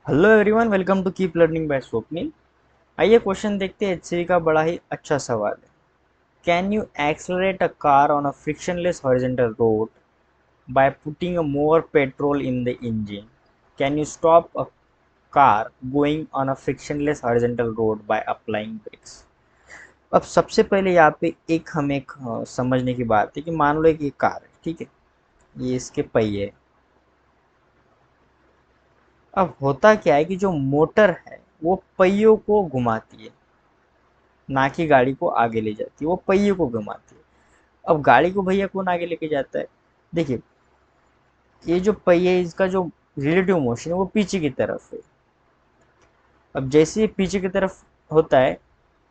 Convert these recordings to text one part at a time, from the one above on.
Hello everyone, welcome to keep learning by Swapnil. आइए question देखते हैं। एचसीवी का बड़ा ही अच्छा सवाल है। Can you accelerate a car on a frictionless horizontal road by putting a more petrol in the engine? Can you stop a car going on a frictionless horizontal road by applying brakes? अब सबसे पहले यहाँ पे हमें समझने की बात है कि मान लो एक ये कार है, ठीक है। ये इसके पहिए हैं। अब होता क्या है कि जो मोटर है वो पहियों को घुमाती है, ना कि गाड़ी को आगे ले जाती है। वो पहिए को घुमाती है। अब गाड़ी को भैया कौन आगे लेके जाता है? देखिए, ये जो पहिए है, इसका जो रिलेटिव मोशन है वो पीछे की तरफ है। अब जैसे ये पीछे की तरफ होता है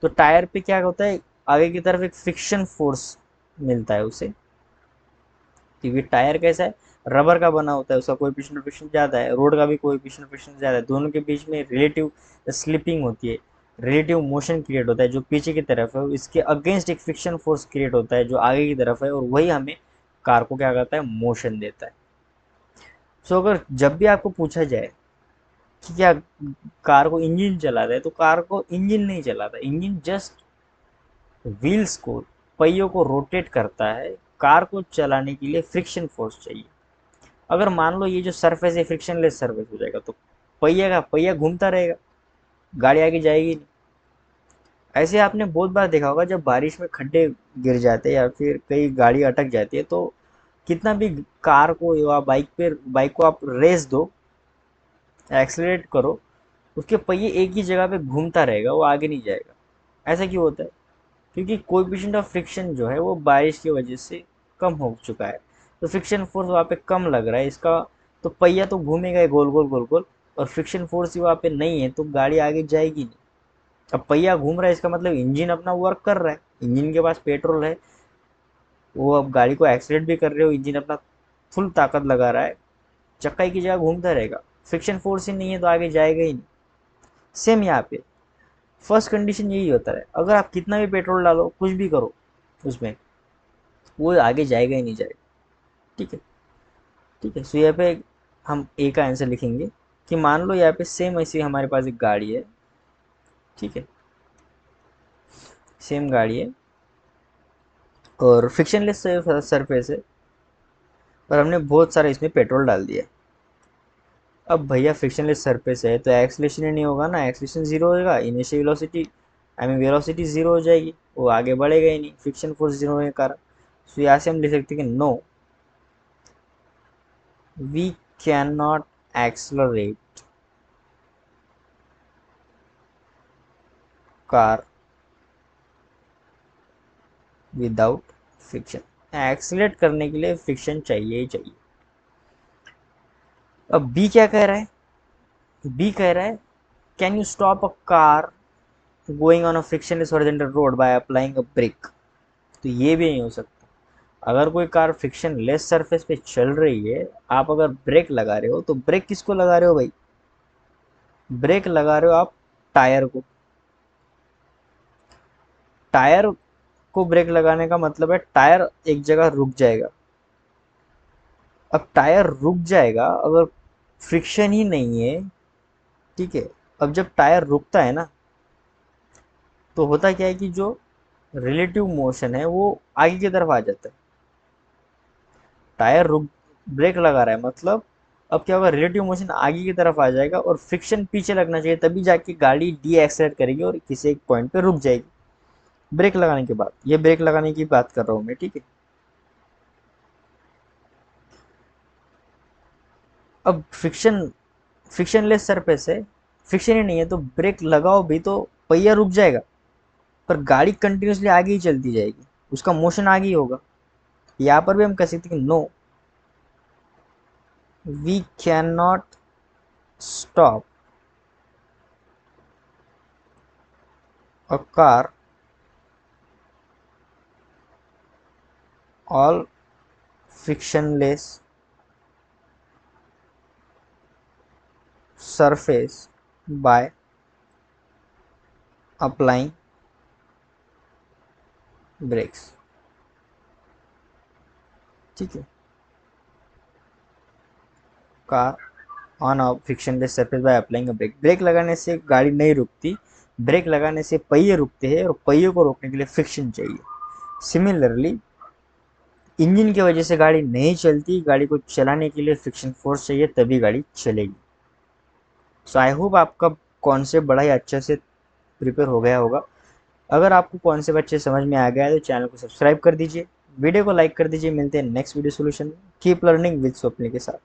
तो टायर पे क्या होता है, आगे की तरफ एक फ्रिक्शन फोर्स मिलता है उसे। क्योंकि टायर कैसा है, रबर का बना होता है, उसका कोएफिशिएंट फ्रिक्शन ज़्यादा है, रोड का भी कोएफिशिएंट फ्रिक्शन ज़्यादा है। दोनों के बीच में रिलेटिव स्लिपिंग होती है, रिलेटिव मोशन क्रिएट होता है। जो पीछे की तरफ है इसके अगेंस्ट एक फ्रिक्शन फोर्स क्रिएट होता है जो आगे की तरफ है, और वही हमें कार को क्या करता है, मोशन देता है। सो अगर जब भी आपको पूछा जाए कि क्या कार को इंजन चलाता है, तो कार को इंजन नहीं चलाता। इंजन जस्ट व्हील्स को, पहियों को रोटेट करता है। कार को चलाने के लिए फ्रिक्शन फोर्स चाहिए। अगर मान लो ये जो सरफेस है फ्रिक्शनलेस सरफेस हो जाएगा तो पहिया घूमता रहेगा, गाड़ी आगे जाएगी नहीं। ऐसे आपने बहुत बार देखा होगा, जब बारिश में खड्डे गिर जाते हैं या फिर कई गाड़ी अटक जाती है, तो कितना भी कार को या बाइक को आप रेस दो, एक्सलरेट करो, उसके पहिए एक ही जगह पे घूमता रहेगा, वो आगे नहीं जाएगा। ऐसा क्यों होता है? क्योंकि कोएफिशिएंट ऑफ फ्रिक्शन जो है वो बारिश की वजह से कम हो चुका है। तो फ्रिक्शन फोर्स वहाँ पे कम लग रहा है इसका। तो पहिया तो घूमेगा ही गोल गोल गोल गोल, और फ्रिक्शन फोर्स ही वहाँ पे नहीं है तो गाड़ी आगे जाएगी नहीं। अब पहिया घूम रहा है, इसका मतलब इंजन अपना वर्क कर रहा है, इंजन के पास पेट्रोल है। वो अब गाड़ी को एक्सीलेट भी कर रहे हो, इंजन अपना फुल ताकत लगा रहा है, चक्का की जगह घूमता रहेगा। फ्रिक्शन फोर्स ही नहीं है तो आगे जाएगा ही नहीं। सेम यहाँ पे फर्स्ट कंडीशन यही होता है, अगर आप कितना भी पेट्रोल डालो, कुछ भी करो उसमें, वो आगे जाएगा ही नहीं जाएगा। ठीक है। ठीक है, सो यहाँ पे हम ए का आंसर लिखेंगे कि मान लो यहाँ पे सेम ऐसी हमारे पास एक गाड़ी है। ठीक है, सेम गाड़ी है और फ्रिक्शनलेस सरफेस है, और हमने बहुत सारा इसमें पेट्रोल डाल दिया। अब भैया फ्रिक्शनलेस सरफेस है तो एक्सलेशन ही नहीं होगा ना, एक्सलेशन जीरो होगा, initial velocity I mean velocity zero हो जाएगी, वो आगे बढ़ेगा ही नहीं फ्रिक्शन फोर्स जीरो होने के कारण। सो यहाँ से हम लिख सकते हैं कि no, we can not accelerate car without friction. Accelerate करने के लिए फ्रिक्शन चाहिए ही चाहिए। अब बी क्या कह रहा है? बी कह रहा है can you stop a car going on a frictionless horizontal road by applying a brake? तो ये भी नहीं हो सकता। अगर कोई कार फ्रिक्शन लेस सरफेस पे चल रही है, आप अगर ब्रेक लगा रहे हो तो ब्रेक किसको लगा रहे हो भाई? ब्रेक लगा रहे हो आप टायर को। टायर को ब्रेक लगाने का मतलब है टायर एक जगह रुक जाएगा। अब टायर रुक जाएगा अगर फ्रिक्शन ही नहीं है। ठीक है। अब जब टायर रुकता है ना, तो होता क्या है कि जो रिलेटिव मोशन है वो आगे की तरफ आ जाता है। टायर रुक, ब्रेक लगा रहा है मतलब अब क्या होगा, रिलेटिव मोशन आगे की तरफ आ जाएगा और फ्रिक्शन पीछे लगना चाहिए, तभी जाके गाड़ी डी एक्सलेट करेगी और किसी एक पॉइंट पे रुक जाएगी ब्रेक लगाने के बाद। ये ब्रेक लगाने की बात कर रहा हूँ मैं, ठीक है। अब फ्रिक्शनलेस सरफेस है, फ्रिक्शन ही नहीं है, तो ब्रेक लगाओ भी तो पहिया रुक जाएगा, पर गाड़ी कंटिन्यूसली आगे ही चलती जाएगी, उसका मोशन आगे ही होगा। यहाँ पर भी हम कह सकते हैं कि no, we can not stop a car all frictionless surface by applying brakes। ठीक है, car on of frictionless surface by applying a brake. Brake लगाने से गाड़ी नहीं रुकती, ब्रेक लगाने से पहिए रुकते हैं और पहिए को रोकने के लिए फ्रिक्शन चाहिए। सिमिलरली इंजन की वजह से गाड़ी नहीं चलती, गाड़ी को चलाने के लिए फ्रिक्शन फोर्स चाहिए, तभी गाड़ी चलेगी। सो आई होप आपका कॉन्सेप्ट बड़ा ही अच्छे से प्रिपेयर हो गया होगा। अगर आपको कॉन्सेप्ट अच्छे समझ में आ गया है तो चैनल को सब्सक्राइब कर दीजिए, वीडियो को लाइक कर दीजिए। मिलते हैं next video solution. Keep learning with Swapnil के साथ।